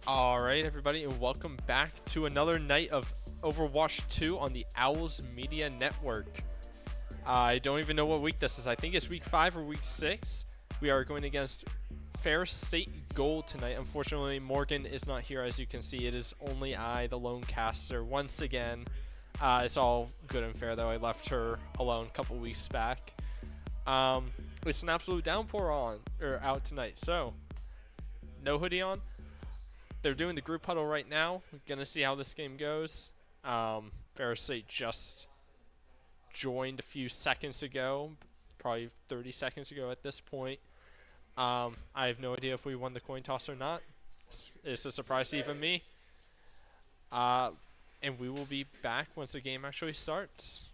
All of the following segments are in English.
Alright everybody, and welcome back to another night of Overwatch 2 on the Owls Media Network. I don't even know what week this is. I think it's week 5 or week 6. We are going against Ferris State Gold tonight. Unfortunately, Morgan is not here. As you can see, it is only I, the lone caster, once again. It's all good and fair though. I left her alone a couple weeks back. It's an absolute downpour out tonight, so no hoodie on. They're doing the group huddle right now. We're gonna see how this game goes. Ferris State just joined a few seconds ago, probably 30 seconds ago at this point. I have no idea if we won the coin toss or not. It's a surprise to even me. And we will be back once the game actually starts.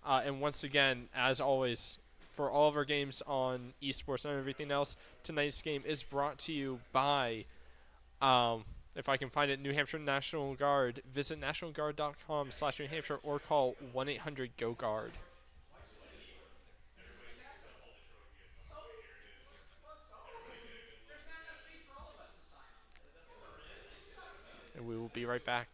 And once again, as always, for all of our games on Esports and everything else, tonight's game is brought to you by, if I can find it, New Hampshire National Guard. Visit nationalguard.com/New Hampshire or call 1-800-GO-GUARD. And we will be right back.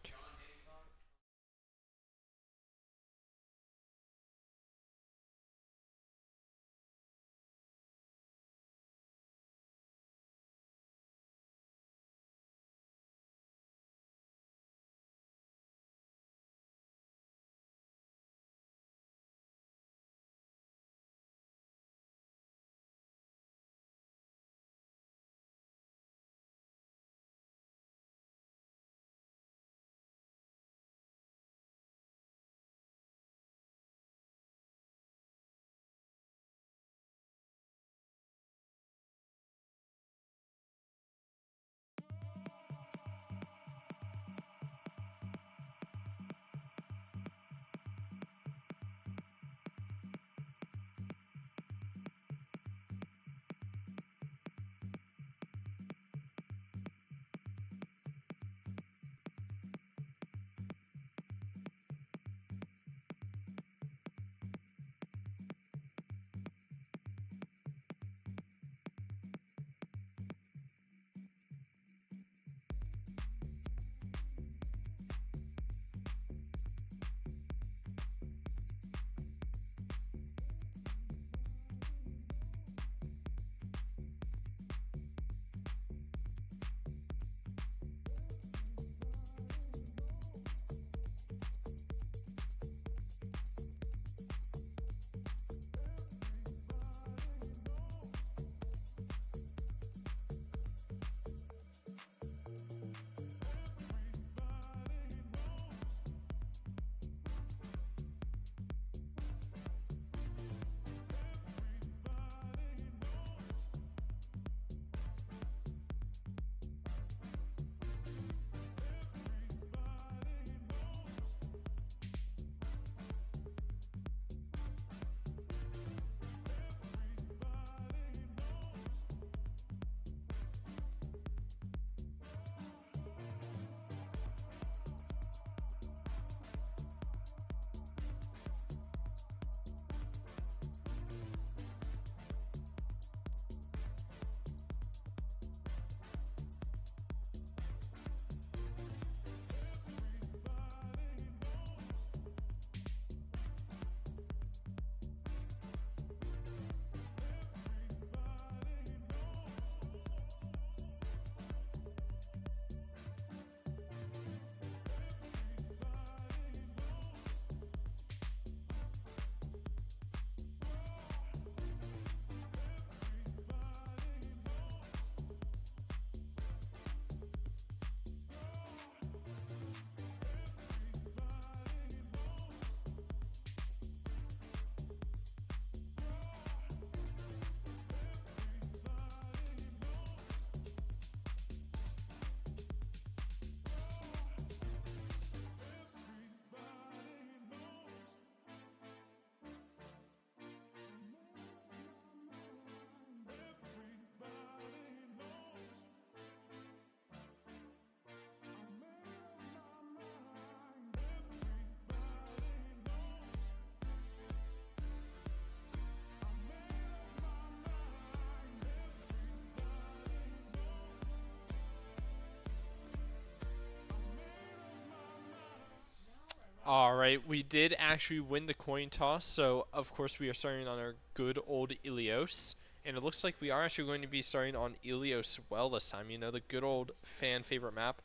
All right, we did actually win the coin toss, so of course we are starting on our good old Ilios. And it looks like we are actually going to be starting on Ilios well this time. You know, the good old fan favorite map.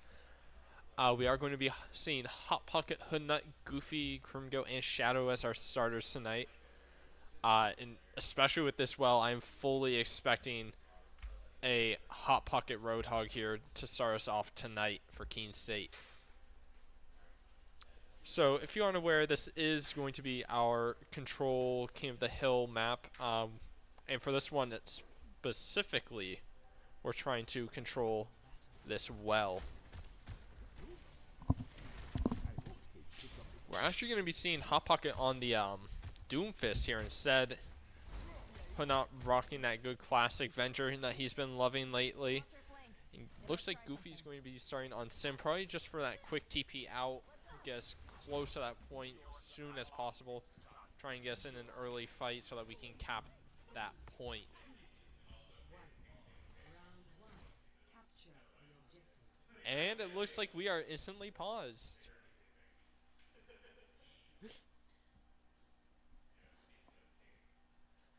We are going to be seeing Hot Pocket, Hoodnut, Goofy, Krimgo, and Shadow as our starters tonight. And especially with this well, I'm fully expecting a Hot Pocket Roadhog here to start us off tonight for Keene State. So if you aren't aware, this is going to be our Control King of the Hill map. And for this one, specifically, we're trying to control this well. We're actually going to be seeing Hot Pocket on the Doomfist here instead. But not rocking that good classic Venture that he's been loving lately. And looks like Goofy's going to be starting on Sim, probably just for that quick TP out. Get us close to that point as soon as possible. Try and get us in an early fight so that we can cap that point. And it looks like we are instantly paused.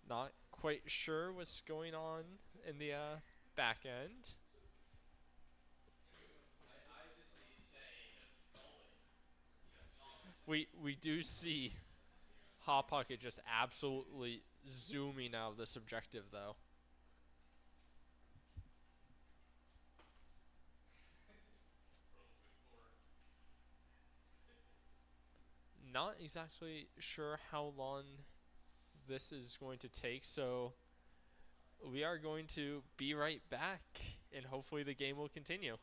Not quite sure what's going on in the back end. We do see Hot Pocket just absolutely zooming out of this objective though. Not exactly sure how long this is going to take, so we are going to be right back and hopefully the game will continue.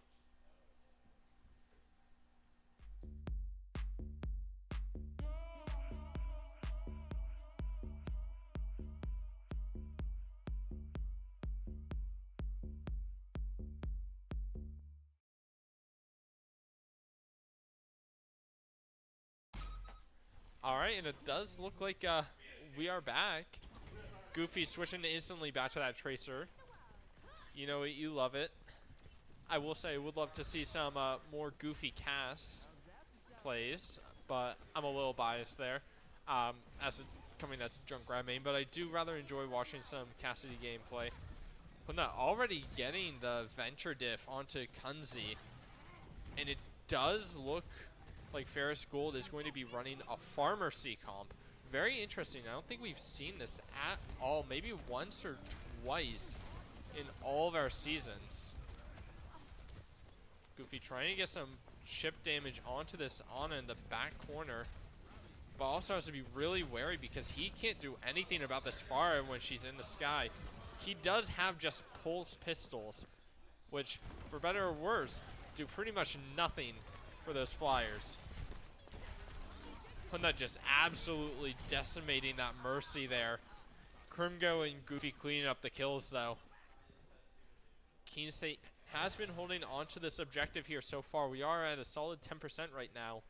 Alright, and it does look like we are back. Goofy switching instantly back to that Tracer. You know it, you love it. I will say I would love to see some more Goofy Cass plays, but I'm a little biased there coming as a Junkrat main, but I do rather enjoy watching some Cassidy gameplay. But not already getting the Venture diff onto Kunzi, and it does look like Ferris Gold is going to be running a Farmer C comp. Very interesting. I don't think we've seen this at all. Maybe once or twice in all of our seasons. Goofy trying to get some chip damage onto this Ana in the back corner, but also has to be really wary because he can't do anything about this Pharah when she's in the sky. He does have just pulse pistols, which, for better or worse, do pretty much nothing for those flyers. Hoodnut just absolutely decimating that Mercy there. Krimgo and Goofy cleaning up the kills though. Keene State has been holding on to this objective here so far. We are at a solid 10% right now.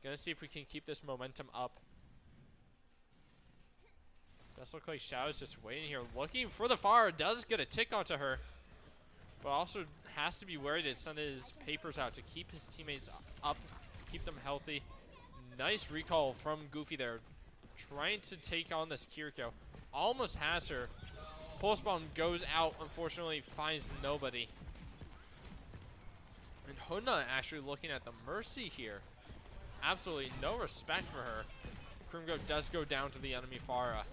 Gonna see if we can keep this momentum up. Does look like Shadow's just waiting here, looking for the fire. Does get a tick onto her, but also has to be wary to send his papers out to keep his teammates up, keep them healthy. Nice recall from Goofy there, trying to take on this Kiriko. Almost has her. Pulse bomb goes out, unfortunately finds nobody. And Hoodnut actually looking at the Mercy here. Absolutely no respect for her. Krimgo does go down to the enemy Pharah.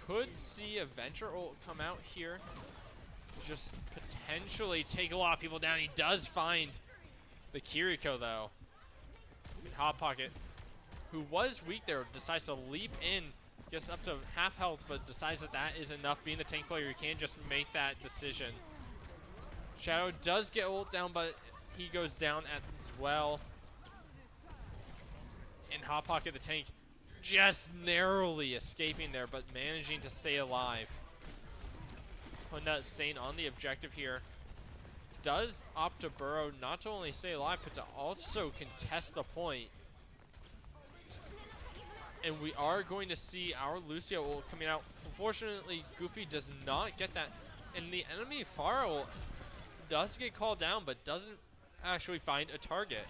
Could see a Venture ult come out here. Just potentially take a lot of people down. He does find the Kiriko though. And Hot Pocket, who was weak there, decides to leap in, gets up to half health, but decides that that is enough. Being the tank player, you can't just make that decision. Shadow does get ult down, but he goes down as well. And Hot Pocket, the tank, just narrowly escaping there, but managing to stay alive. Hoodnut staying on the objective here. Does opt to burrow, not to only stay alive, but to also contest the point. And we are going to see our Lucio ult coming out. Unfortunately, Goofy does not get that. And the enemy Pharah ult does get called down, but doesn't actually find a target.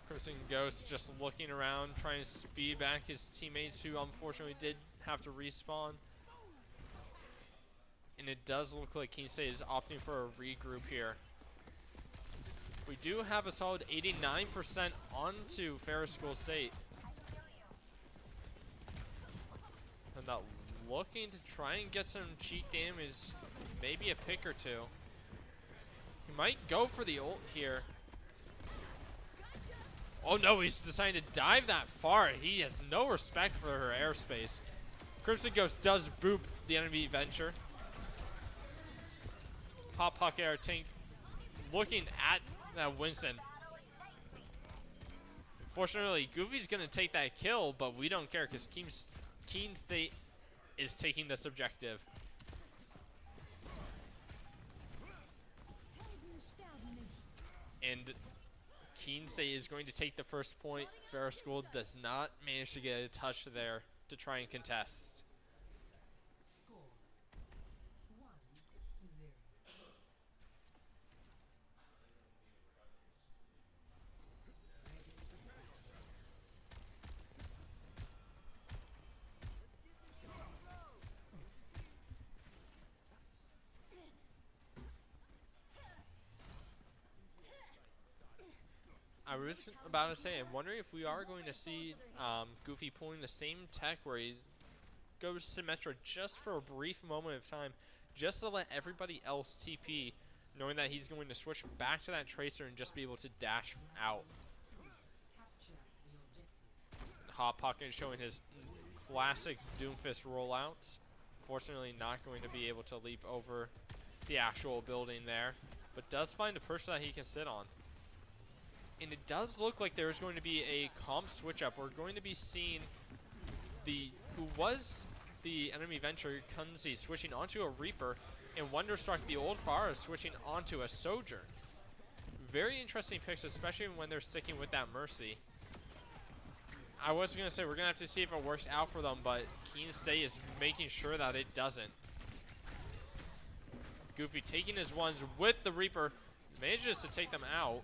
Crimson Ghost just looking around, trying to speed back his teammates who unfortunately did have to respawn. And it does look like Keene State is opting for a regroup here. We do have a solid 89% onto Ferris State. And not looking to try and get some cheek damage, maybe a pick or two. He might go for the ult here. Oh no, he's deciding to dive that far. He has no respect for her airspace. Crimson Ghost does boop the enemy Venture. Hot Pocket Air Tank looking at that Winston. Unfortunately, Goofy's going to take that kill, but we don't care because Keene State is taking this objective. And Keene State is going to take the first point. Ferris Gold does not manage to get a touch there to try and contest. I was about to say, I'm wondering if we are going to see Goofy pulling the same tech where he goes Symmetra just for a brief moment of time, just to let everybody else TP, knowing that he's going to switch back to that Tracer and just be able to dash out. Hot Pocket showing his classic Doomfist rollouts. Fortunately, not going to be able to leap over the actual building there, but does find a perch that he can sit on. And it does look like there's going to be a comp switch up. We're going to be seeing who was the enemy Venture, Kunzi, switching onto a Reaper, and Wonderstruck, the old Pharah, switching onto a Sojourn. Very interesting picks, especially when they're sticking with that Mercy. I was going to say we're going to have to see if it works out for them, but Keene State is making sure that it doesn't. Goofy taking his ones with the Reaper, manages to take them out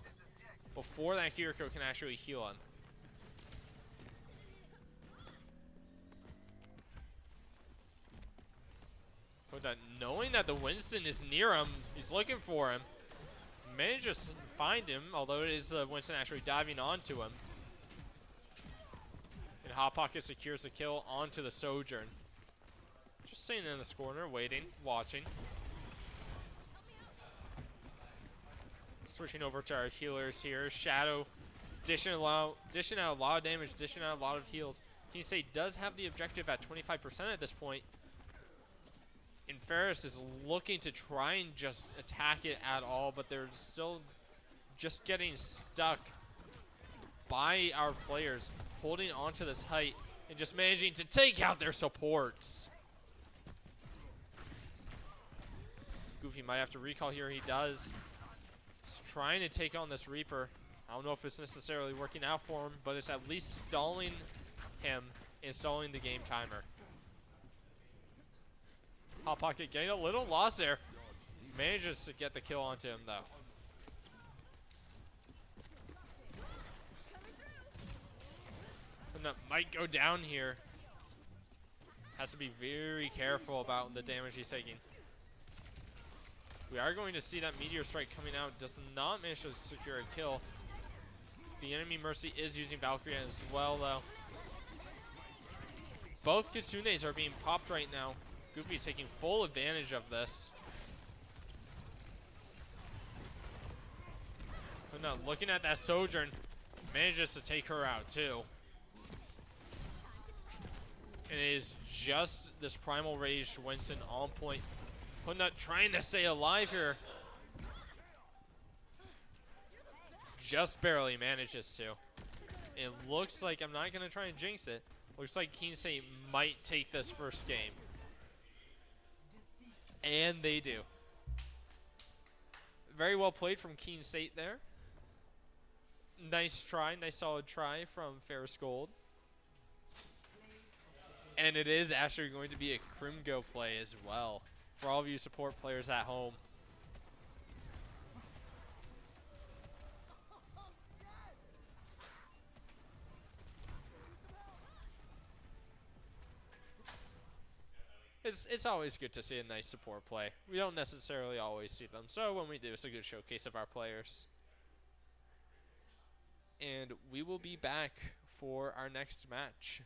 before that Kiriko can actually heal him. But knowing that the Winston is near him, he's looking for him. Manages to find him, although it is the Winston actually diving onto him. And Hot Pocket secures the kill onto the Sojourn. Just sitting in this corner, waiting, watching. Switching over to our healers here. Shadow dishing out a lot of damage, dishing out a lot of heals. Keene State does have the objective at 25% at this point. And Ferris is looking to try and just attack it at all, but they're still just getting stuck by our players, holding onto this height and just managing to take out their supports. Goofy might have to recall here. He does. He's trying to take on this Reaper. I don't know if it's necessarily working out for him, but it's at least stalling him and stalling the game timer. Hot Pocket getting a little lost there. Manages to get the kill onto him, though. And that might go down here. Has to be very careful about the damage he's taking. We are going to see that Meteor Strike coming out. Does not manage to secure a kill. The enemy Mercy is using Valkyrie as well, though. Both Kitsunes are being popped right now. Goofy's taking full advantage of this. But no, looking at that Sojourn, manages to take her out too. And it is just this Primal Rage Winston on point. Putnut trying to stay alive here. Just barely manages to. It looks like, I'm not going to try and jinx it, looks like Keene State might take this first game. And they do. Very well played from Keene State there. Nice try, nice solid try from Ferris Gold. And it is actually going to be a Crimgo play as well. for all of you support players at home. It's always good to see a nice support play. We don't necessarily always see them, so when we do, it's a good showcase of our players. And we will be back for our next match.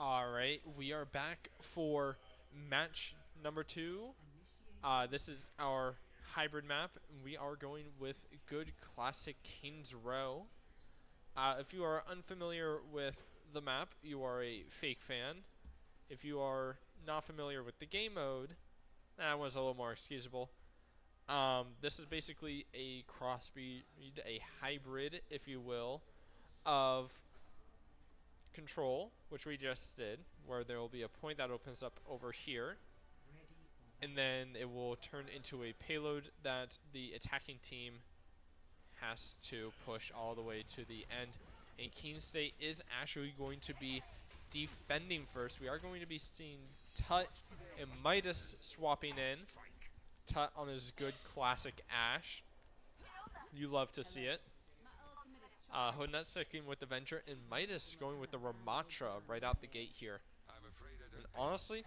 All right, we are back for match number 2. This is our hybrid map. We are going with good classic King's Row. If you are unfamiliar with the map, you are a fake fan. If you are not familiar with the game mode, that one's a little more excusable. This is basically a crossbreed, a hybrid, if you will, of Control, which we just did, where there will be a point that opens up over here, and then it will turn into a payload that the attacking team has to push all the way to the end. And Keene State is actually going to be defending first. We are going to be seeing Tut and Midas swapping in. Tut on his good classic Ashe. You love to see it. Hodnut sticking with the Venture, and Midas going with the Ramatra right out the gate here. And honestly,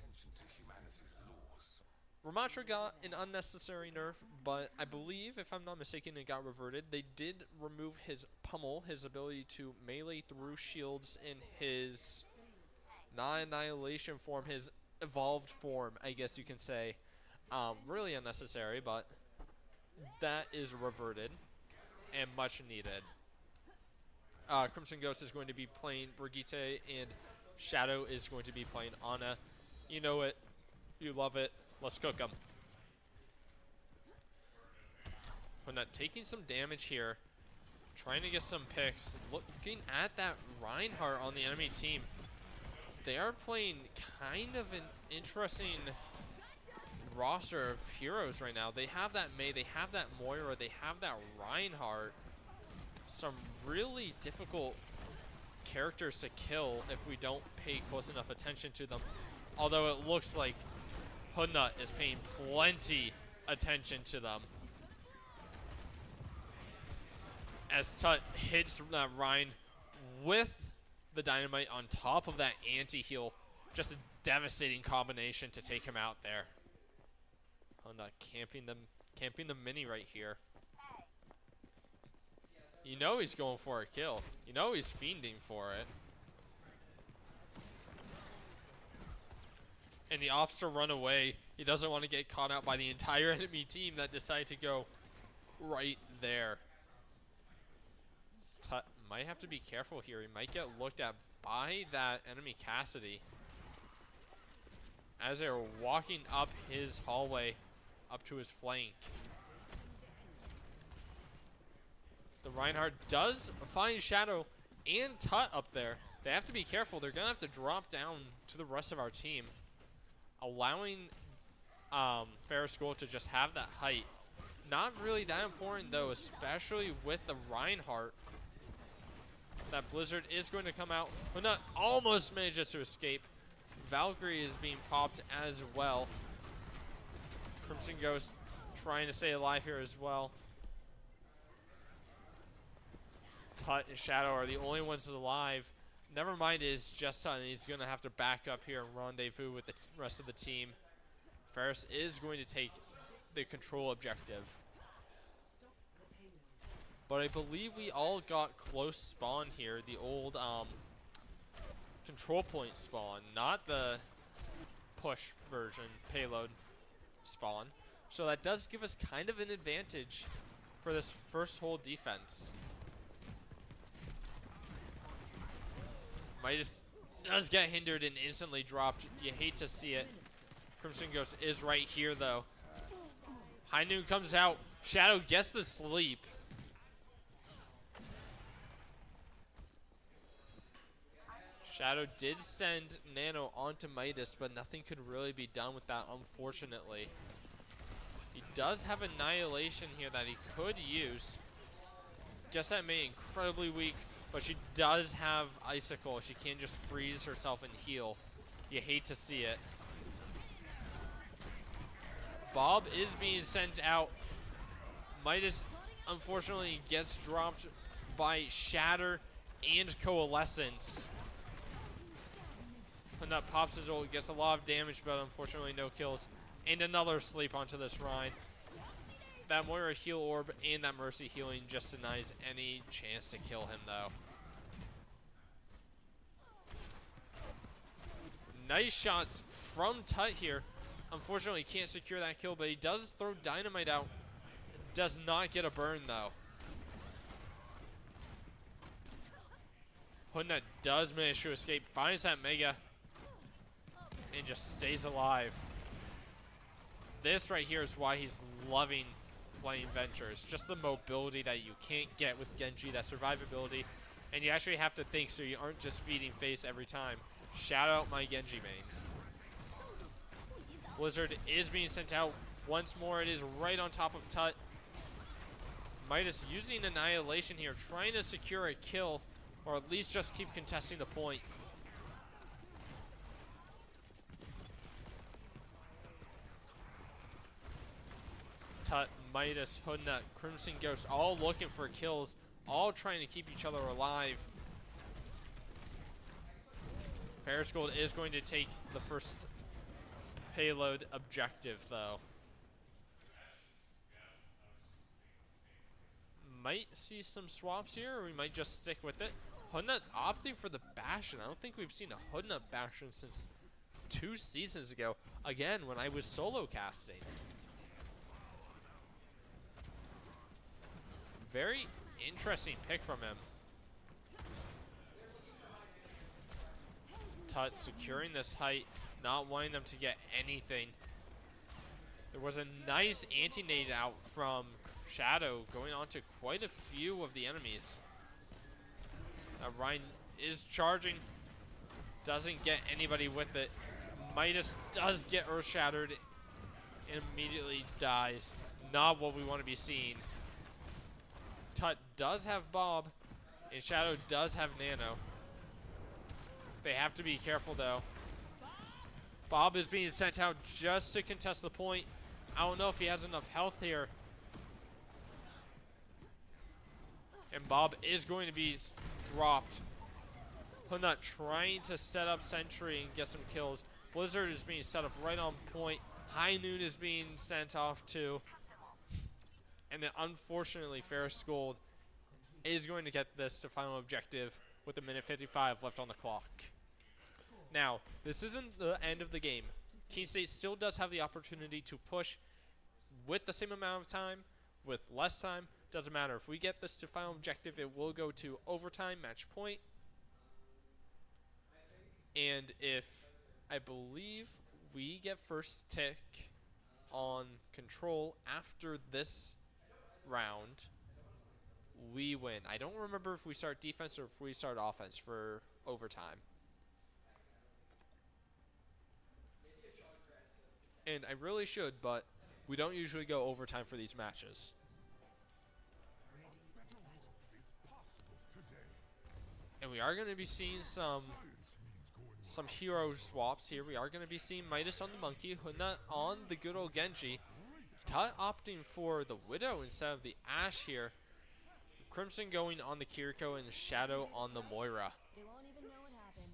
Ramatra got an unnecessary nerf, but I believe, if I'm not mistaken, it got reverted. They did remove his pummel, his ability to melee through shields in his non-annihilation form, his evolved form, I guess you can say. Really unnecessary, but that is reverted and much needed. Crimson Ghost is going to be playing Brigitte, and Shadow is going to be playing Ana. You know it. You love it. Let's cook them. Hodnut taking some damage here. Trying to get some picks. Looking at that Reinhardt on the enemy team. They are playing kind of an interesting roster of heroes right now. They have that Mei, they have that Moira, they have that Reinhardt. Some really difficult characters to kill if we don't pay close enough attention to them. Although it looks like Hodnut is paying plenty attention to them. As Tut hits that Rein with the dynamite on top of that anti-heal. Just a devastating combination to take him out there. Hodnut camping the mini right here. You know he's going for a kill. You know he's fiending for it. And he opts to run away. He doesn't want to get caught out by the entire enemy team that decided to go right there. Tut might have to be careful here. He might get looked at by that enemy Cassidy as they're walking up his hallway up to his flank. The Reinhardt does find Shadow and Tut up there. They have to be careful. They're going to have to drop down to the rest of our team, allowing Ferris Gold to just have that height. Not really that important, though, especially with the Reinhardt. That Blizzard is going to come out. Hodnut almost manages to escape. Valkyrie is being popped as well. Crimson Ghost trying to stay alive here as well. Tut and Shadow are the only ones alive. Never mind, is just Tut, and he's going to have to back up here and rendezvous with the rest of the team. Ferris is going to take the control objective. But I believe we all got close spawn here. The old control point spawn, not the push version payload spawn. So that does give us kind of an advantage for this first whole defense. Midas does get hindered and instantly dropped. You hate to see it. Crimson Ghost is right here, though. High Noon comes out. Shadow gets the sleep. Shadow did send Nano onto Midas, but nothing could really be done with that, unfortunately. He does have Annihilation here that he could use. Guess that made incredibly weak. But she does have Icicle. She can't just freeze herself and heal. You hate to see it. Bob is being sent out. Midas, unfortunately, gets dropped by Shatter and Coalescence. Hodnut pops his ult, gets a lot of damage, but unfortunately no kills. And another sleep onto this Rein. That Moira heal orb and that Mercy healing just denies any chance to kill him, though. Nice shots from Tut here. Unfortunately, he can't secure that kill, but he does throw dynamite out. Does not get a burn, though. Hoodnut does manage to escape, finds that Mega, and just stays alive. This right here is why he's loving playing Ventures. Just the mobility that you can't get with Genji, that survivability, and you actually have to think so you aren't just feeding face every time. Shout out my Genji mains. Blizzard is being sent out once more. It is right on top of Tut. Midas using Annihilation here, trying to secure a kill, or at least just keep contesting the point. Tut, Midas, Hoodnut, Crimson Ghost, all looking for kills, all trying to keep each other alive. Ferris Gold is going to take the first payload objective, though. Might see some swaps here, or we might just stick with it. Hoodnut opting for the Bastion. I don't think we've seen a Hoodnut Bastion since 2 seasons ago. Again, when I was solo casting. Very interesting pick from him. Tut securing this height, not wanting them to get anything. There was a nice anti-nade out from Shadow, going on to quite a few of the enemies. Ryan is charging, doesn't get anybody with it. Midas does get Earth Shattered and immediately dies. Not what we want to be seeing. Tut does have Bob, and Shadow does have Nano. They have to be careful, though. Bob is being sent out just to contest the point. I don't know if he has enough health here. And Bob is going to be dropped. Hoodnut trying to set up Sentry and get some kills. Blizzard is being set up right on point. High Noon is being sent off too. And then unfortunately, Ferris Gold is going to get this to final objective with a minute 55 left on the clock. Now, this isn't the end of the game. Keene State still does have the opportunity to push with the same amount of time, with less time. Doesn't matter. If we get this to final objective, it will go to overtime, match point. And if, I believe, we get first tick on control after this round, we win. I don't remember if we start defense or if we start offense for overtime. And I really should, but we don't usually go overtime for these matches. And we are going to be seeing some hero swaps here. We are going to be seeing Midas on the Monkey, Hoodnut on the good old Genji. Tut opting for the Widow instead of the Ashe here. Crimson going on the Kiriko and Shadow on the Moira. They won't even know what happened.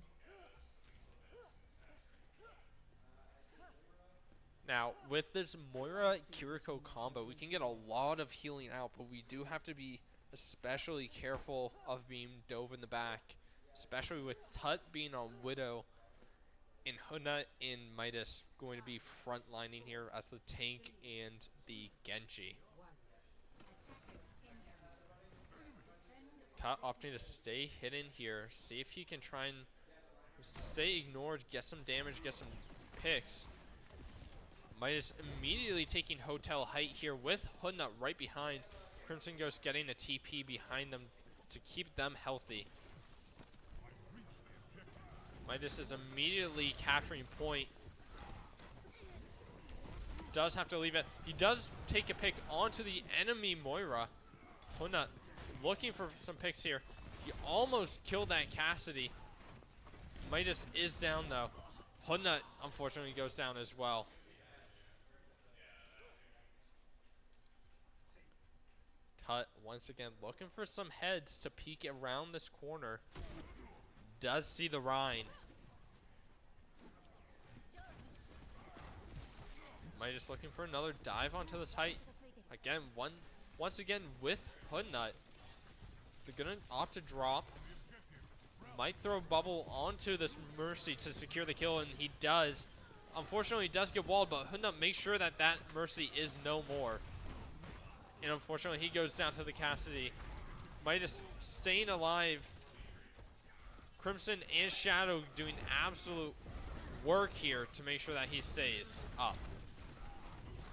Now, with this Moira-Kiriko combo, we can get a lot of healing out, but we do have to be especially careful of being dove in the back, especially with Tut being on Widow and Hoodnut and Midas going to be frontlining here as the tank and the Genji. Tut opting to stay hidden here, see if he can try and stay ignored, get some damage, get some picks. Midas immediately taking Hotel Height here with Hoodnut right behind. Crimson Ghost getting a TP behind them to keep them healthy. Midas is immediately capturing point. Does have to leave it. He does take a pick onto the enemy Moira. Hoodnut looking for some picks here. He almost killed that Cassidy. Midas is down though. Hoodnut unfortunately goes down as well. Tut once again looking for some heads to peek around this corner. Does see the Rhine. Midas looking for another dive onto this height. Again, once again with Hoodnut. They're gonna opt to drop. Might throw Bubble onto this Mercy to secure the kill, and he does. Unfortunately, he does get walled, but Hoodnut makes sure that that Mercy is no more. And unfortunately, he goes down to the Cassidy. Midas staying alive. Crimson and Shadow doing absolute work here to make sure that he stays up.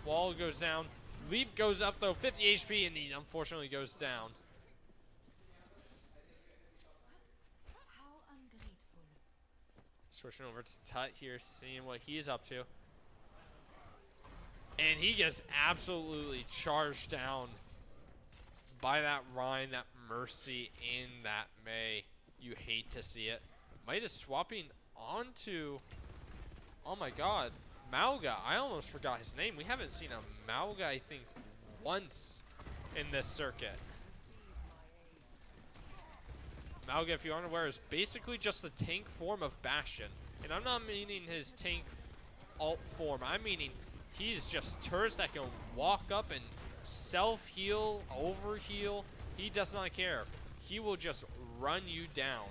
Wall goes down. Leap goes up though, 50 HP, and he unfortunately goes down. Switching over to Tut here, seeing what he is up to. And he gets absolutely charged down by that Rhine, that Mercy, and that Mei. You hate to see it. Midas swapping onto, oh my god, Mauga. I almost forgot his name. We haven't seen a Mauga, I think, once in this circuit. Mauga, if you aren't aware, is basically just the tank form of Bastion. And I'm not meaning his tank alt form. I'm meaning he's just turrets that can walk up and self-heal, over-heal. He does not care. He will just run you down.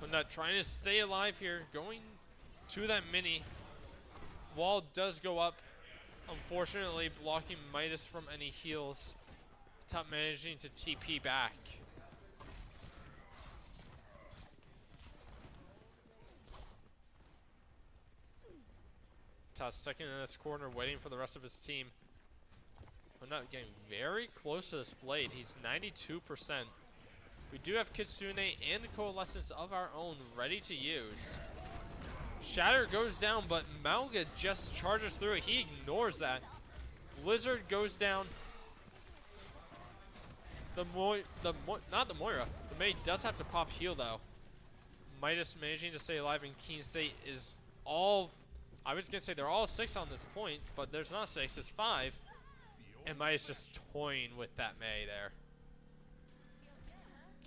But not trying to stay alive here. Going to that mini. Wall does go up. Unfortunately, blocking Midas from any heals. Top managing to TP back. Toss second in this corner, waiting for the rest of his team. We're not getting very close to this blade. He's 92%. We do have Kitsune and Coalescence of our own ready to use. Shatter goes down, but Mauga just charges through it. He ignores that. Blizzard goes down. Not the Moira. The Mei does have to pop heal though. Midas managing to stay alive, and Keene State is all. I was gonna say they're all 6 on this point, but there's not 6, it's 5. And Midas just toying with that Mei there.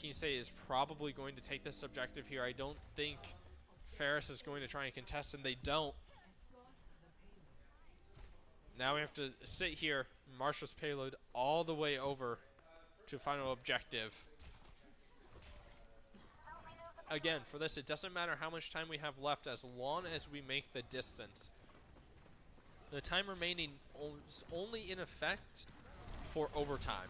Keene State is probably going to take this objective here. I don't think Ferris is going to try and contest, and they don't. Now we have to sit here, Marshal's payload all the way over to final objective. Again, for this, it doesn't matter how much time we have left as long as we make the distance. The time remaining is only in effect for overtime.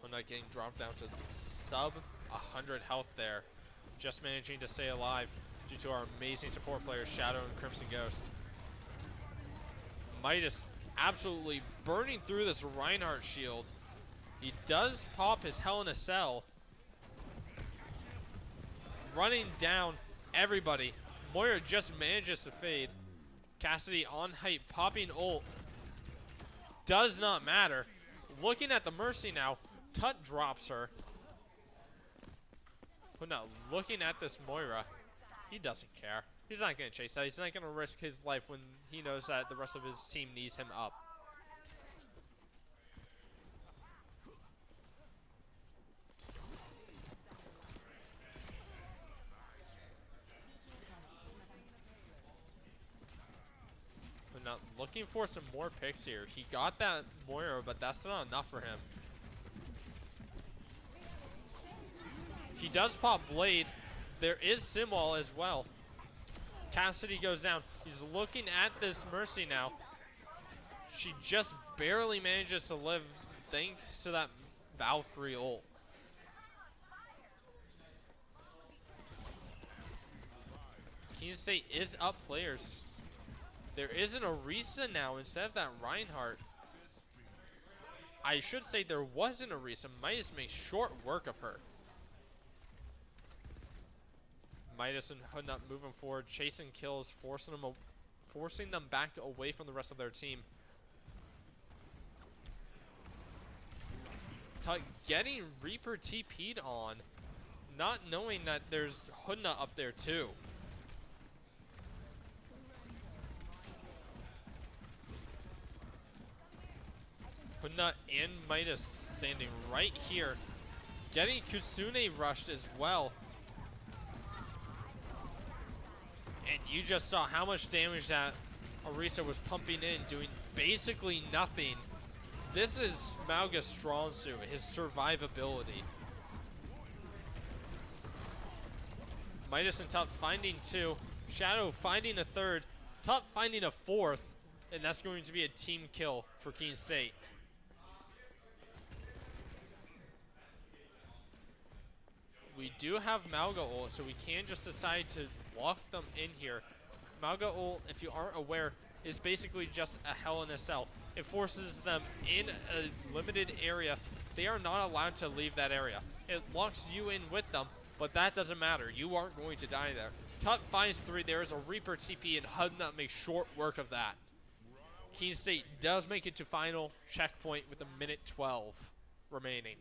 I'm not getting dropped down to sub 100 health there. Just managing to stay alive due to our amazing support players, Shadow and Crimson Ghost. Midas absolutely burning through this Reinhardt shield. He does pop his Hell in a Cell. Running down everybody. Moira just manages to fade. Cassidy on height, popping ult. Does not matter. Looking at the Mercy now. Tut drops her. But now looking at this Moira, he doesn't care. He's not going to chase that. He's not going to risk his life when he knows that the rest of his team needs him up. But now looking for some more picks here. He got that Moira, but that's not enough for him. He does pop Blade. There is Simwall as well. Cassidy goes down. He's looking at this Mercy now. She just barely manages to live thanks to that Valkyrie ult. Keene State is up players. There is an Orisa now instead of that Reinhardt. I should say there was an Orisa. Midas makes short work of her. Midas and Hoodnut moving forward, chasing kills, forcing them back away from the rest of their team. Getting Reaper TP'd on, not knowing that there's Hoodnut up there too. Hoodnut and Midas standing right here. Getting Kusune rushed as well. And you just saw how much damage that Orisa was pumping in, doing basically nothing. This is Mauga's strong suit, his survivability. Midas and Tut finding 2. Shadow finding a 3rd. Tut finding a 4th. And that's going to be a team kill for Keene State. We do have Mauga ult, so we can just decide to lock them in here. Mauga ult, if you aren't aware, is basically just a hell in a cell. It forces them in a limited area. They are not allowed to leave that area. It locks you in with them, but that doesn't matter. You aren't going to die there. Tut finds 3. There is a Reaper TP, and Hudnut makes short work of that. Keene State does make it to final checkpoint with a minute 12 remaining.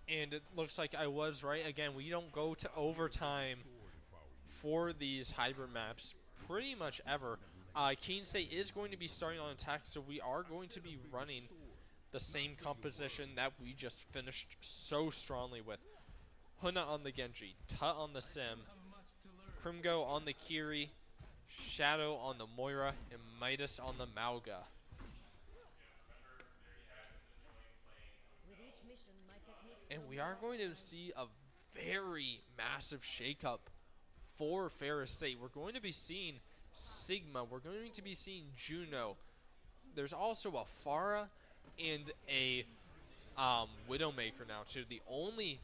And it looks like I was right. Again, we don't go to overtime for these hybrid maps pretty much ever. Keene State is going to be starting on attack, so we are going to be running the same composition that we just finished so strongly with. Huna on the Genji, Tut on the Sim, Krimgo on the Kiri, Shadow on the Moira, and Midas on the Mauga. And we are going to see a very massive shakeup for Ferris State. We're going to be seeing Sigma. We're going to be seeing Juno. There's also a Pharah and a Widowmaker now too. The only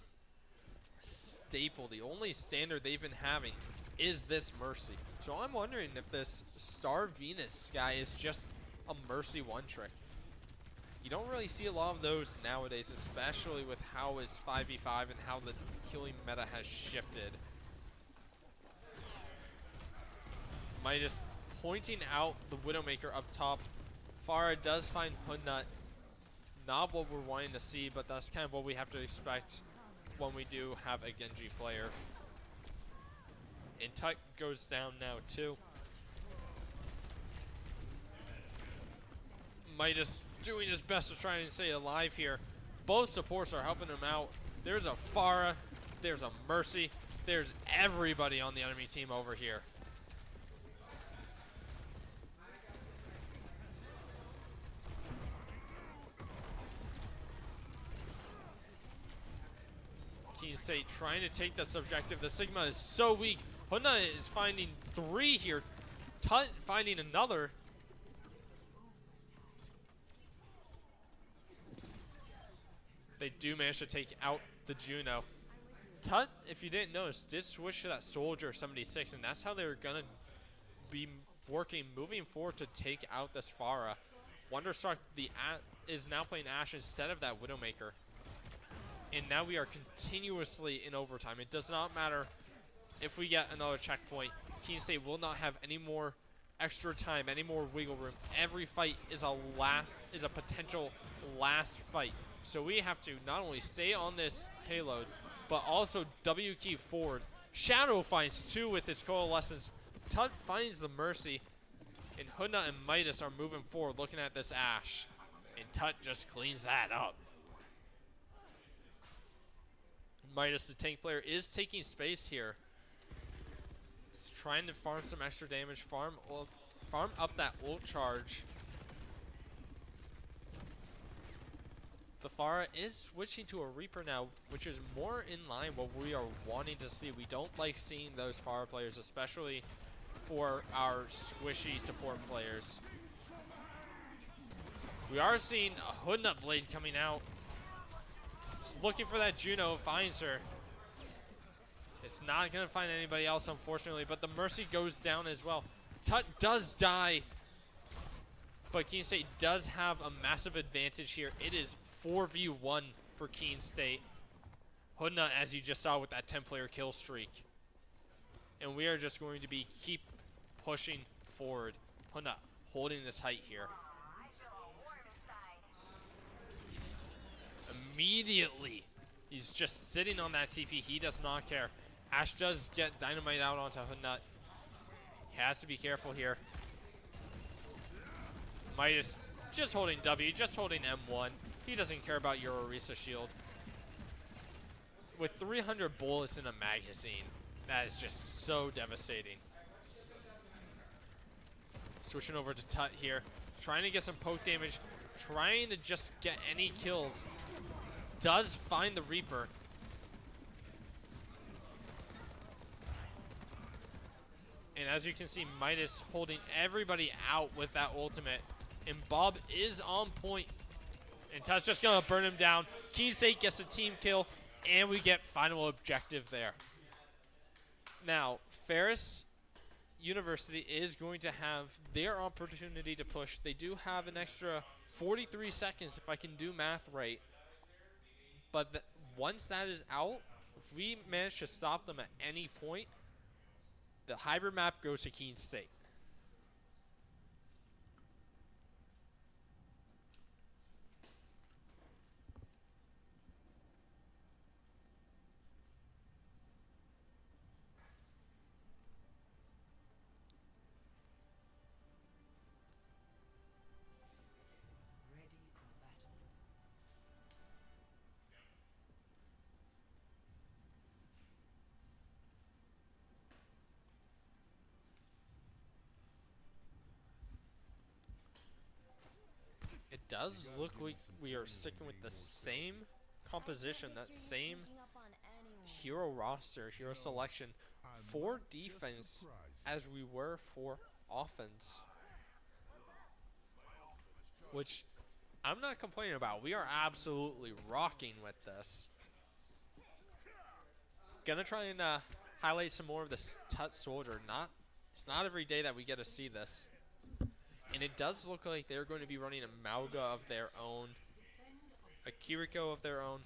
staple, the only standard they've been having is this Mercy. So I'm wondering if this Star Venus guy is just a Mercy one trick. You don't really see a lot of those nowadays, especially with how is 5v5 and how the killing meta has shifted. Midas pointing out the Widowmaker up top. Pharah does find Hudnut. Not what we're wanting to see, but that's kind of what we have to expect when we do have a Genji player. And Tut goes down now too. Midas doing his best to try and stay alive here. Both supports are helping him out. There's a Pharah, there's a Mercy, there's everybody on the enemy team over here. Keene State trying to take the subjective. The Sigma is so weak. Huna is finding 3 here. Tut finding another. They do manage to take out the Juno. Tut, if you didn't notice, did switch to that Soldier 76, and that's how they're going to be working moving forward to take out this Pharah. Wonderstruck is now playing Ashe instead of that Widowmaker. And now we are continuously in overtime. It does not matter if we get another checkpoint. Keene State will not have any more extra time, any more wiggle room. Every fight is a potential last fight. So we have to not only stay on this payload, but also W key forward. Shadow finds 2 with his Coalescence. Tut finds the Mercy. And Hudnut and Midas are moving forward looking at this Ashe. And Tut just cleans that up. Midas, the tank player, is taking space here. He's trying to farm some extra damage, farm up that ult charge. The Pharah is switching to a Reaper now, which is more in line what we are wanting to see. We don't like seeing those Pharah players, especially for our squishy support players. We are seeing a Hudnut Blade coming out. Just looking for that Juno, finds her. It's not going to find anybody else, unfortunately, but the Mercy goes down as well. Tut does die, but Keene State does have a massive advantage here. It is 4v1 for Keene State. Hoodnut, as you just saw with that 10-player kill streak. And we are just going to keep pushing forward. Hoodnut holding this height here. Immediately, he's just sitting on that TP. He does not care. Ash does get dynamite out onto Hoodnut. He has to be careful here. Midas just holding W, just holding M1. He doesn't care about your Orisa shield. With 300 bullets in a magazine, that is just so devastating. Switching over to Tut here. Trying to get some poke damage. Trying to just get any kills. Does find the Reaper. And as you can see, Midas holding everybody out with that ultimate. And Bob is on point. And Tut's just going to burn him down. Keene State gets a team kill. And we get final objective there. Now, Ferris University is going to have their opportunity to push. They do have an extra 43 seconds, if I can do math right. But once that is out, if we manage to stop them at any point, the hybrid map goes to Keene State. It does look like we are sticking with the same composition, that same hero roster, hero selection for defense as we were for offense. Which I'm not complaining about. We are absolutely rocking with this. Gonna try and highlight some more of this Tut Soldier. It's not every day that we get to see this. And it does look like they're going to be running a Mauga of their own, a Kiriko of their own,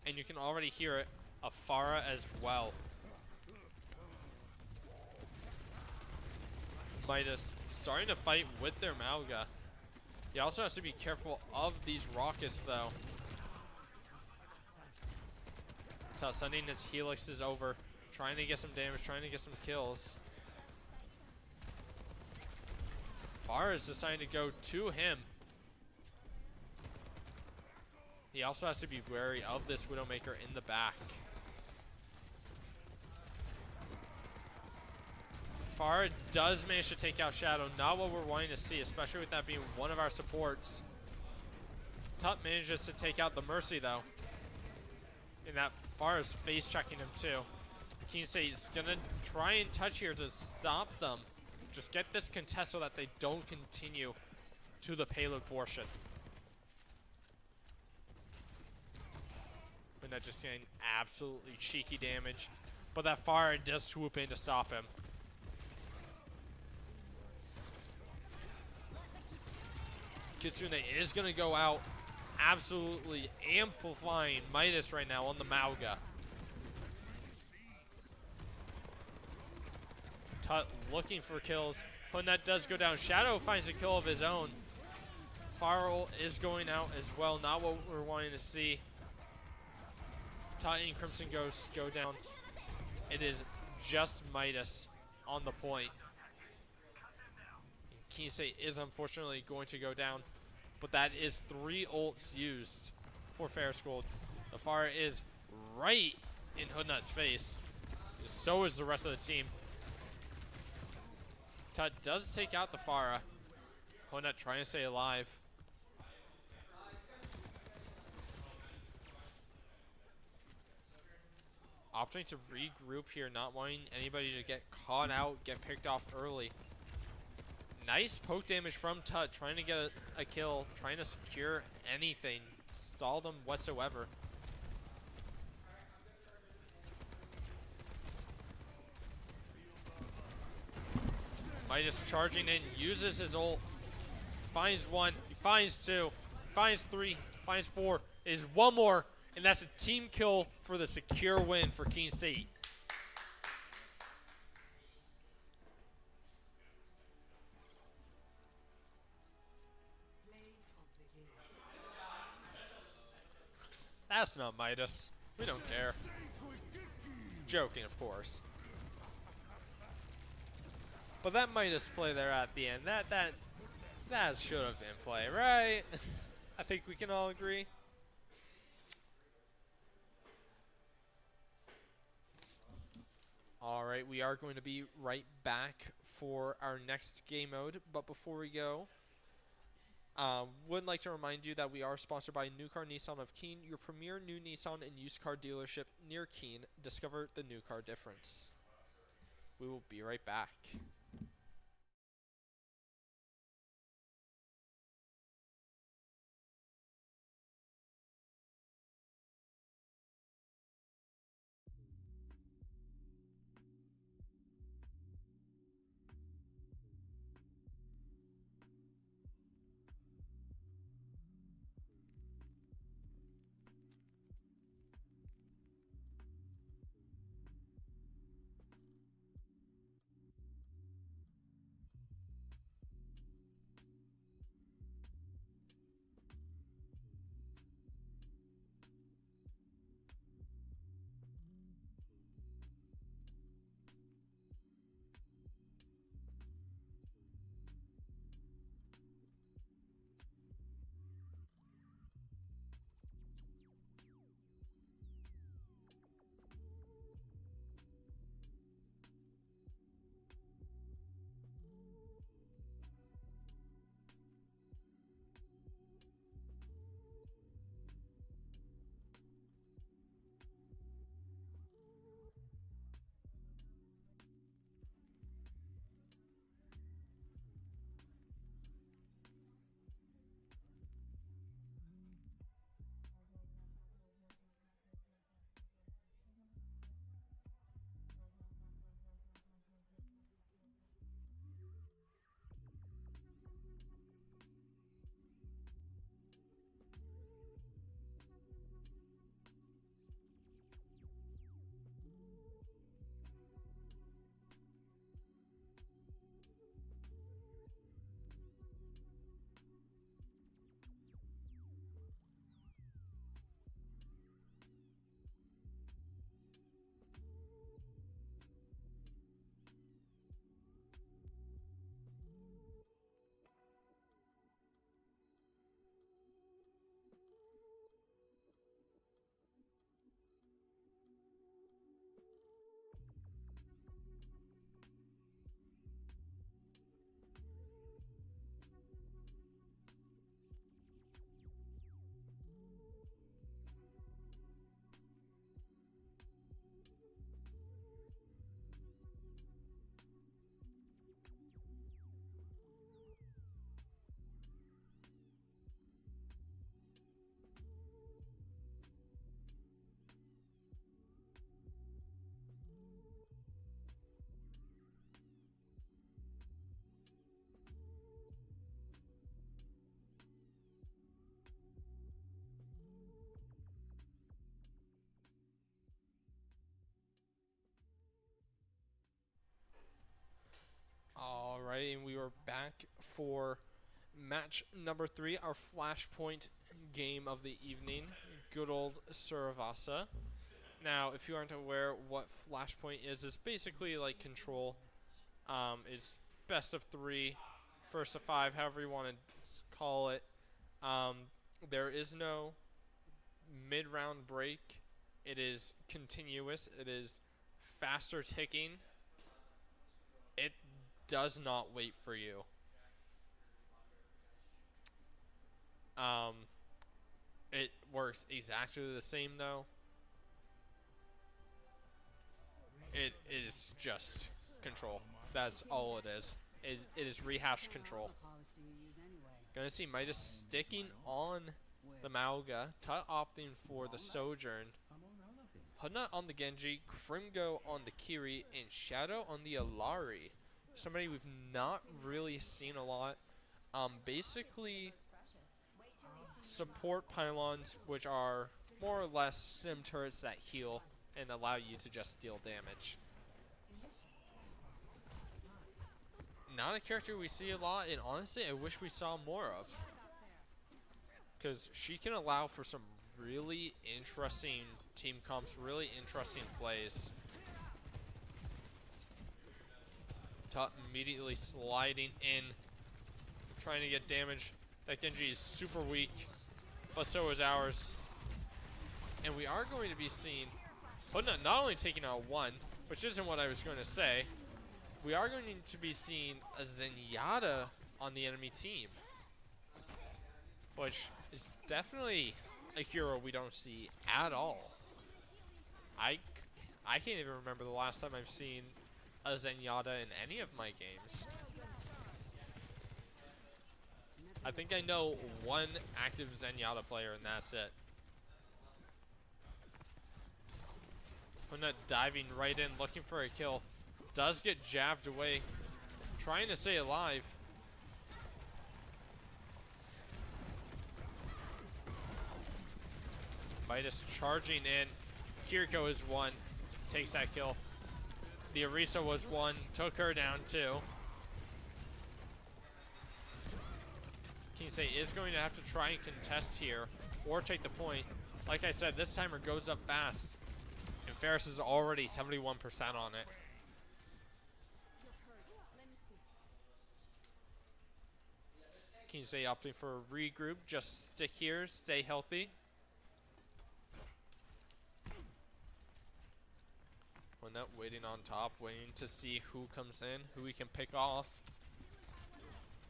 and you can already hear it, a Pharah as well. Midas starting to fight with their Mauga. He also has to be careful of these rockets, though. Tut sending his helixes over, trying to get some damage, trying to get some kills. Pharah is deciding to go to him. He also has to be wary of this Widowmaker in the back. Pharah does manage to take out Shadow. Not what we're wanting to see, especially with that being one of our supports. Tut manages to take out the Mercy, though. And that Pharah is face checking him, too. Keene State is going to try and touch here to stop them. Just get this contest so that they don't continue to the payload portion. And that just getting absolutely cheeky damage. But that Pharah does swoop in to stop him. Kitsune is going to go out, absolutely amplifying Midas right now on the Mauga. Tut looking for kills. Hoodnut does go down. Shadow finds a kill of his own. Farrell is going out as well. Not what we're wanting to see. Tut and Crimson Ghost go down. It is just Midas on the point. Keene State is unfortunately going to go down. But that is 3 ults used for Ferris Gold. The Pharah is right in Hoodnut's face. So is the rest of the team. Tut does take out the Pharah. Hoodnut trying to stay alive. Opting to regroup here, not wanting anybody to get caught out, get picked off early. Nice poke damage from Tut, trying to get a kill, trying to secure anything, stall them whatsoever. Midas charging in, uses his ult, finds 1, he finds 2, finds 3, finds 4, is 1 more, And that's a team kill for the secure win for Keene State. That's not Midas. We don't care. Joking, of course. But that Midas play there at the end, that should have been play, right? I think we can all agree. All right, we are going to be right back for our next game mode. But before we go, would like to remind you that we are sponsored by New Car Nissan of Keene, your premier new Nissan and used car dealership near Keene. Discover the new car difference. We will be right back. All right, and we are back for match number 3, our flashpoint game of the evening. Good old Suravasa. Now, if you aren't aware what flashpoint is, it's basically like control. It's best of 3, first of 5, however you want to call it. There is no mid-round break. It is continuous. It is faster ticking. It does not wait for you. It works exactly the same though. It is just control. That's all it is. It is rehashed control. Gonna see Midas sticking on the Mauga, Tut opting for the Sojourn, Hudnut on the Genji, Krimgo on the Kiri, and Shadow on the Alari. Somebody we've not really seen a lot. Basically, support pylons, which are more or less sim turrets that heal and allow you to just deal damage. Not a character we see a lot, and honestly, I wish we saw more of. Because she can allow for some really interesting team comps, really interesting plays. Tut immediately sliding in, trying to get damage. That Genji is super weak, but so is ours. And we are going to be seeing, but not only taking out one, which isn't what I was going to say, we are going to be seeing a Zenyatta on the enemy team, which is definitely a hero we don't see at all. I can't even remember the last time I've seen a Zenyatta in any of my games. I think I know one active Zenyatta player, and that's it. We're not diving right in, looking for a kill. Does get jabbed away, trying to stay alive. Midas charging in. Kiriko is one, takes that kill. The Orisa was one, took her down too. Keene is going to have to try and contest here or take the point. Like I said, this timer goes up fast, and Ferris is already 71% on it. Keene opting for a regroup, just stick here, stay healthy. When that waiting on top, waiting to see who comes in, who we can pick off.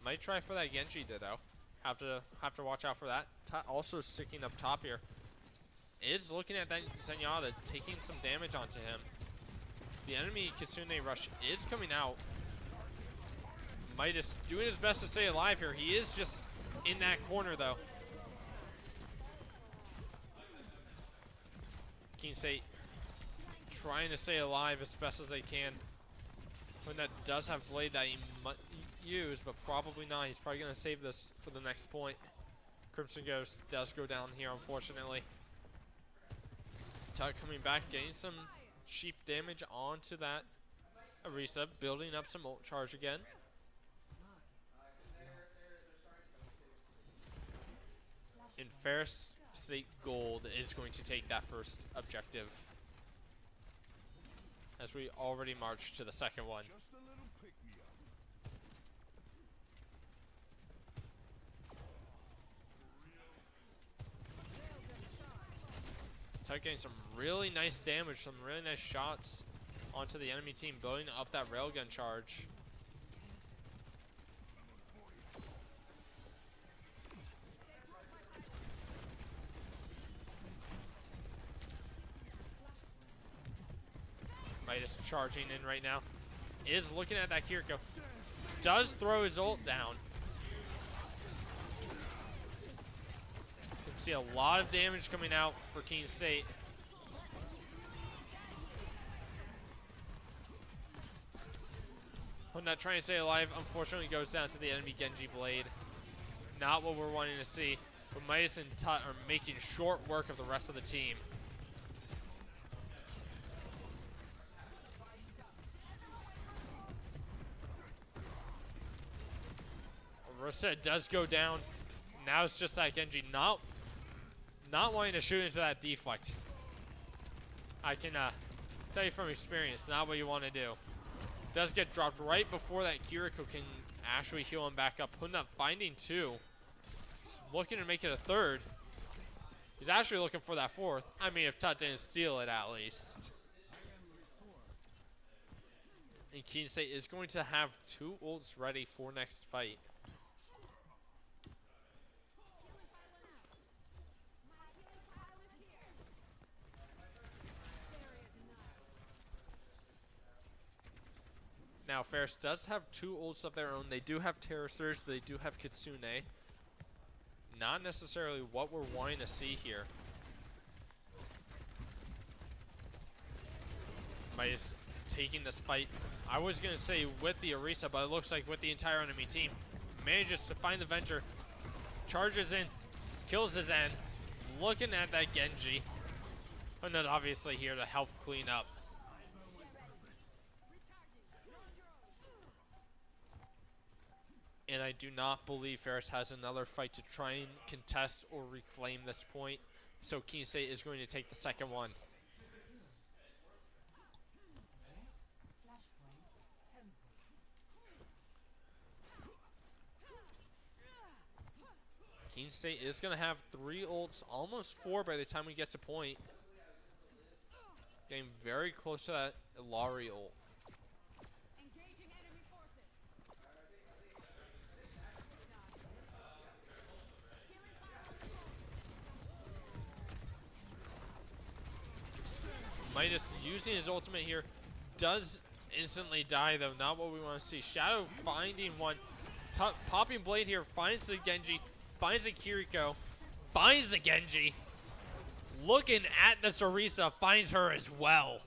Might try for that Genji Ditto. Have to watch out for that. Also sticking up top here. Is looking at that Zenyatta, taking some damage onto him. The enemy Kitsune Rush is coming out. Midas doing his best to stay alive here. He is just in that corner though. Keene trying to stay alive as best as they can. When that does have Blade that he might use, but probably not. He's probably going to save this for the next point. Crimson Ghost does go down here, unfortunately. Tut coming back, getting some cheap damage onto that Orisa, building up some ult charge again. And Ferris State Gold is going to take that first objective, as we already marched to the second one. Tut getting some really nice damage, some really nice shots onto the enemy team, building up that railgun charge. Midas charging in right now. Is looking at that Kiriko. Does throw his ult down. Can see a lot of damage coming out for Keene State. Not trying to stay alive, unfortunately goes down to the enemy Genji Blade. Not what we're wanting to see. But Midas and Tut are making short work of the rest of the team. Orisa does go down. Now it's just that Genji not wanting to shoot into that deflect. I can tell you from experience, not what you want to do. Does get dropped right before that Kiriko can actually heal him back up. Putting up finding two. He's looking to make it a third. He's actually looking for that fourth. I mean, if Tut didn't steal it at least. And Keene State is going to have two ults ready for next fight. Now, Ferris does have two ults of their own. They do have Terror Surge. They do have Kitsune. Not necessarily what we're wanting to see here. Midas taking this fight. I was going to say with the Orisa, but it looks like with the entire enemy team. Manages to find the Venture. Charges in. Kills his end. looking at that Genji. But not obviously here to help clean up. And I do not believe Ferris has another fight to try and contest or reclaim this point. So Keene State is going to take the second one. Keene State is going to have 3 ults, almost 4 by the time we get to point. Getting very close to that Ilari ult. Engaging enemy forces. Midas using his ultimate here. Does instantly die though, not what we want to see. Shadow finding one. Popping Blade here, finds the Genji, finds the Kiriko, finds the Genji. Looking at the Sarisa, finds her as well.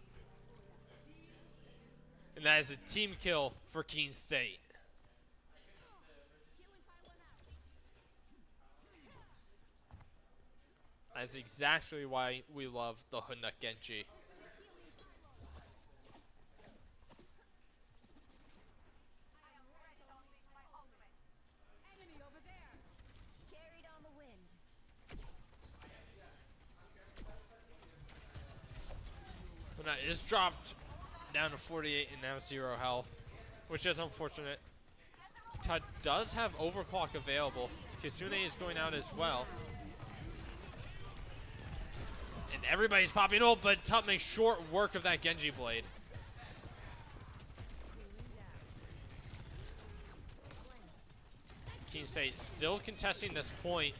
And that is a team kill for Keene State. That's exactly why we love the Hoodnut Genji. Enemy over there. Carried on the wind. Hoodnut is dropped down to 48 and now 0 health, which is unfortunate. Tut does have overclock available. Kisune is going out as well. And everybody's popping ult, but Tut makes short work of that Genji blade. Keene State still contesting this point.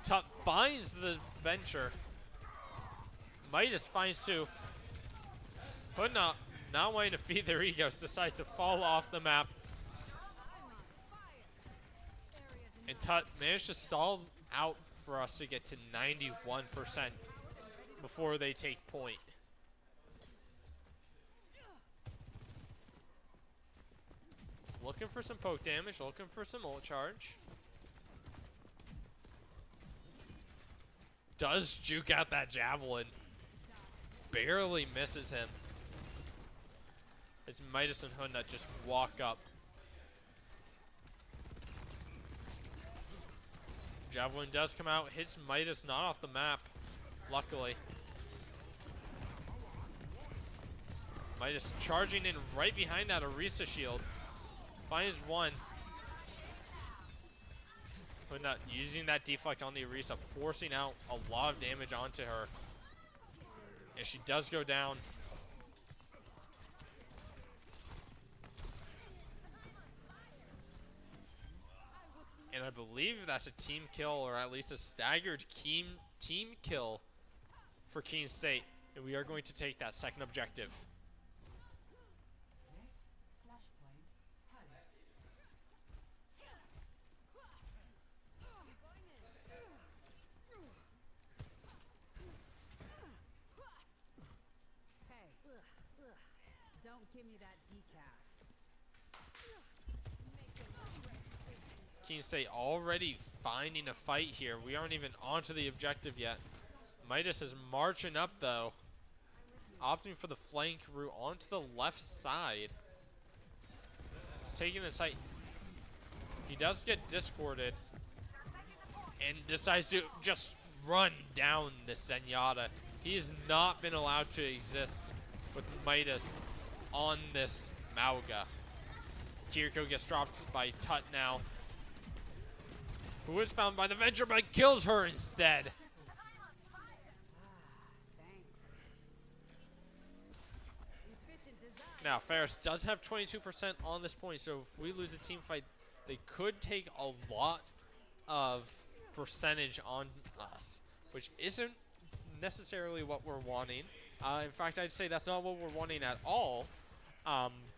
Tut finds the Venture. Midas finds 2. Hoodnut, not wanting to feed their egos, decides to fall off the map. And Tut managed to stall out for us to get to 91% before they take point. Looking for some poke damage, looking for some ult charge. Does juke out that javelin. Barely misses him. As Midas and Hoodnut just walk up. Javelin does come out, hits Midas not off the map, luckily. Midas charging in right behind that Orisa shield. Finds one. Hoodnut using that deflect on the Orisa, forcing out a lot of damage onto her. And she does go down. And I believe that's a team kill, or at least a staggered team kill for Keene State. And we are going to take that second objective. Don't give me that decaf. Keene State already finding a fight here. We aren't even onto the objective yet. Midas is marching up though. Opting for the flank route onto the left side. Taking the site. He does get discorded. And decides to just run down the Zenyatta. He has not been allowed to exist with Midas on this Mauga. Kiriko gets dropped by Tut now. Who is found by the Venture but kills her instead. Now, Ferris does have 22% on this point, so if we lose a team fight, they could take a lot of percentage on us, which isn't necessarily what we're wanting. In fact, I'd say that's not what we're wanting at all.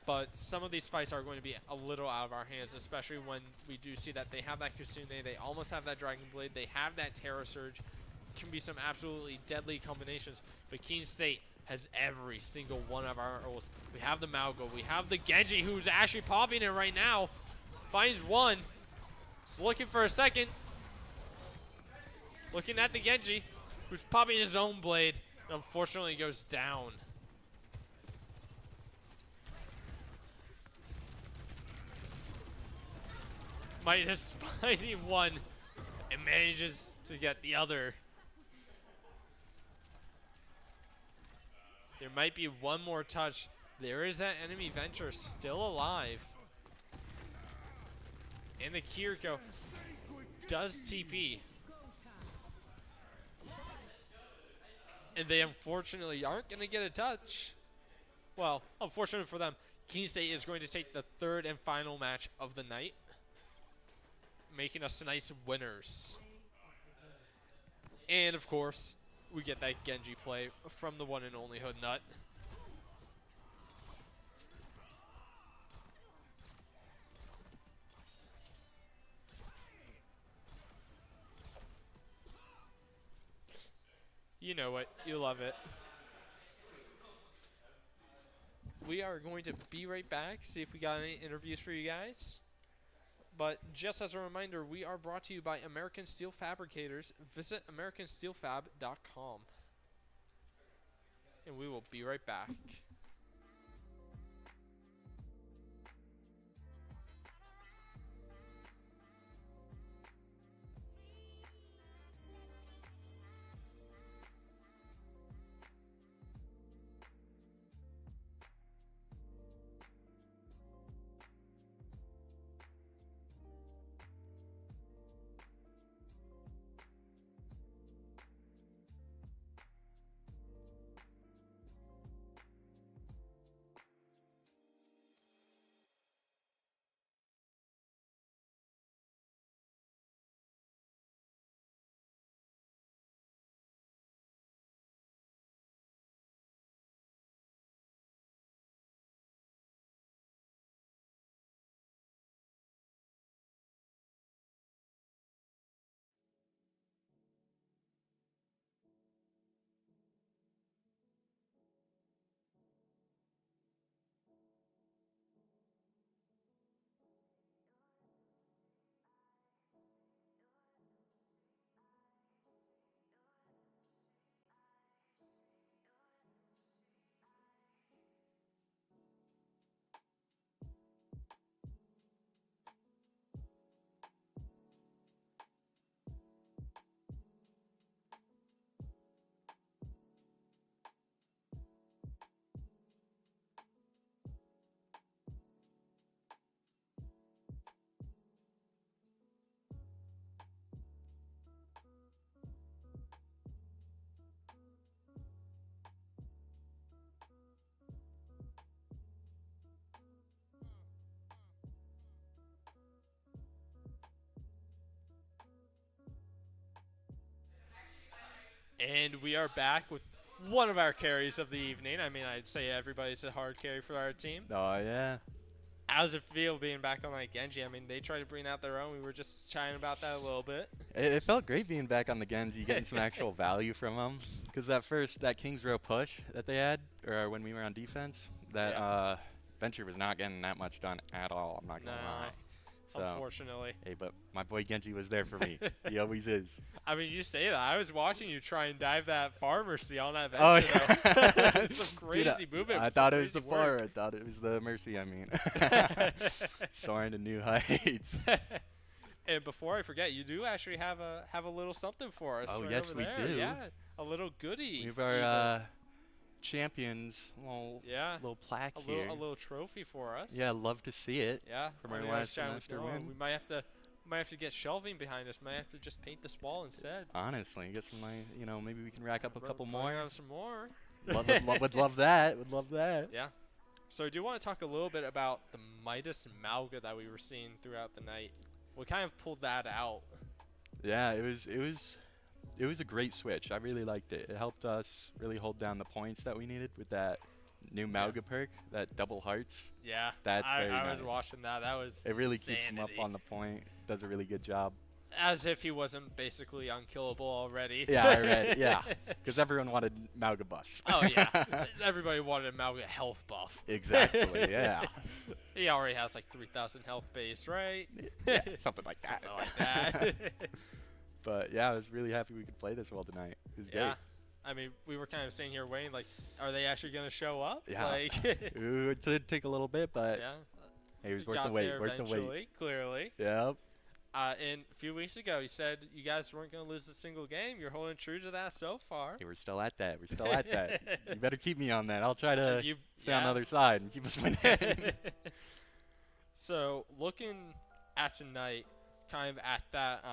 But some of these fights are going to be a little out of our hands, especially when we do see that they have that Kusune, they almost have that Dragon Blade, they have that Terra Surge. Can be some absolutely deadly combinations, but Keene State has every single one of our ults. We have the Mauga, we have the Genji, who's actually popping it right now. Finds one, is looking for a second. Looking at the Genji, who's popping his own blade, and unfortunately goes down. Midas fighting one and manages to get the other. There might be one more touch. There is that enemy Venture still alive. And the Kiriko does TP. And they unfortunately aren't going to get a touch. Well, unfortunate for them, Keene State is going to take the third and final match of the night, making us nice winners. And of course, we get that Genji play from the one and only Hood Nut. You know it. You love it. We are going to be right back, see if we got any interviews for you guys. But just as a reminder, we are brought to you by American Steel Fabricators. Visit americansteelfab.com. And we will be right back. And we are back with one of our carries of the evening. I mean, I'd say everybody's a hard carry for our team. Oh, yeah. How does it feel being back on like Genji? I mean, they tried to bring out their own. We were just chatting about that a little bit. It felt great being back on the Genji, getting some actual value from them. Because that King's Row push that they had, or when we were on defense, that Venture was not getting that much done at all. I'm not going to lie. So, unfortunately. Hey, but my boy Genji was there for me. He always is. I mean, you say that. I was watching you try and dive that Pharmacy on that Oh, Venture. yeah. Some crazy movement. I thought it was the far. I thought it was the Mercy, I mean. Soaring to new heights. And before I forget, you do actually have a little something for us. Oh, right yes, over we there. do. Yeah, a little goodie. We have our champions little plaque here. A little trophy for us. Yeah, love to see it. Yeah, from our last semester win. We might have to get shelving behind us. Might have to just paint this wall instead. Honestly, get some maybe we can rack up a couple more. Some more. Would love that. Would love that. Yeah. So I do want to talk a little bit about the Midas Malga that we were seeing throughout the night. We kind of pulled that out. Yeah, it was a great switch. I really liked it. It helped us really hold down the points that we needed with that new Malga perk, that double hearts. Yeah, that's very nice. I was watching that. That was it really insanity. keeps him up on the point. Does a really good job. As if he wasn't basically unkillable already. Yeah, I read. Yeah, because everyone wanted Malga buffs. Oh yeah, everybody wanted a Malga health buff. Exactly. Yeah. He already has like 3,000 health base, right? Yeah, something like that. Something like that. But yeah, I was really happy we could play this well tonight. It was Yeah. great. I mean, we were kind of sitting here waiting, like, are they actually going to show up? Yeah. Like, Ooh, it did take a little bit, but yeah. hey, it was We worth the got wait. there Worth the eventually, wait. clearly. Yep. And a few weeks ago, you said you guys weren't going to lose a single game. You're holding true to that so far. Hey, we're still at that. We're still at that. You better keep me on that. I'll try to stay on the yeah. other side and keep us winning. So, looking at tonight, kind of at that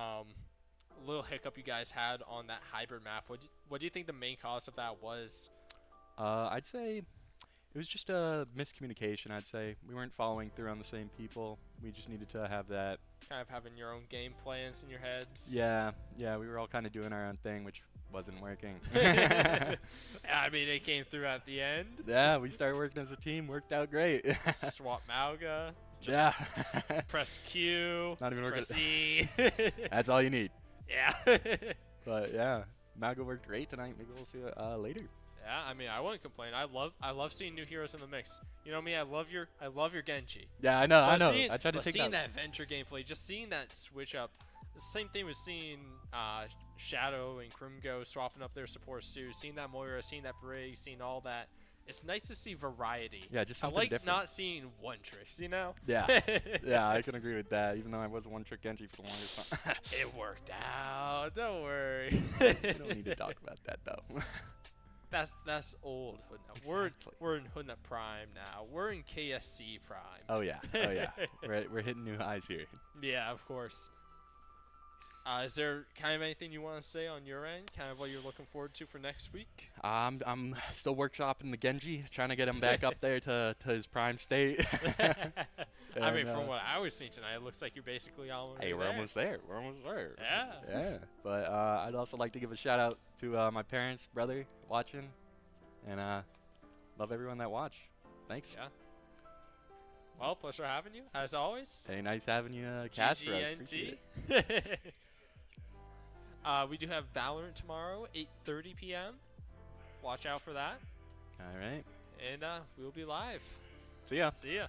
little hiccup you guys had on that hybrid map, what do you think the main cause of that was? I'd say it was just a miscommunication. I'd say we weren't following through on the same people. We just needed to have that. Kind of having your own game plans in your heads? Yeah, we were all kind of doing our own thing, which wasn't working. I mean, it came through at the end. Yeah, we started working as a team. Worked out great. Swap Malga. Yeah. Press Q. Not even working. Press E. That's all you need. Yeah. But yeah, Mago worked great tonight. Maybe we'll see it later. Yeah, I mean, I wouldn't complain. I love seeing new heroes in the mix. You know me, I love your Genji. Yeah, I know. But I tried to take seeing that. that Venture gameplay, just seeing that switch up. The same thing with seeing Shadow and Krimgo swapping up their supports too. Seeing that Moira, seeing that Brig, seeing all that. It's nice to see variety. Yeah, just I something like different. not seeing one tricks, you know? Yeah, yeah, I can agree with that. Even though I was a one-trick Genji for the longest time. It worked out. Don't worry. We don't need to talk about that though. That's old Hood Nut. Exactly. We're in Hood Nut Prime now. We're in KSC Prime. Oh yeah, we're hitting new highs here. Yeah, of course. Is there kind of anything you want to say on your end? Kind of what you're looking forward to for next week? I'm still workshopping the Genji, trying to get him back up there to his prime state. I mean, And, from what I was seeing tonight, it looks like you're basically almost hey, we're almost there. We're almost there. Yeah. Yeah. But I'd also like to give a shout out to my parents, brother, watching, and love everyone that watch. Thanks. Yeah. Well, pleasure having you, as always. Hey, nice having you cast for us. Appreciate it. We do have Valorant tomorrow, 8:30 p.m. Watch out for that. All right. And we will be live. See ya. See ya.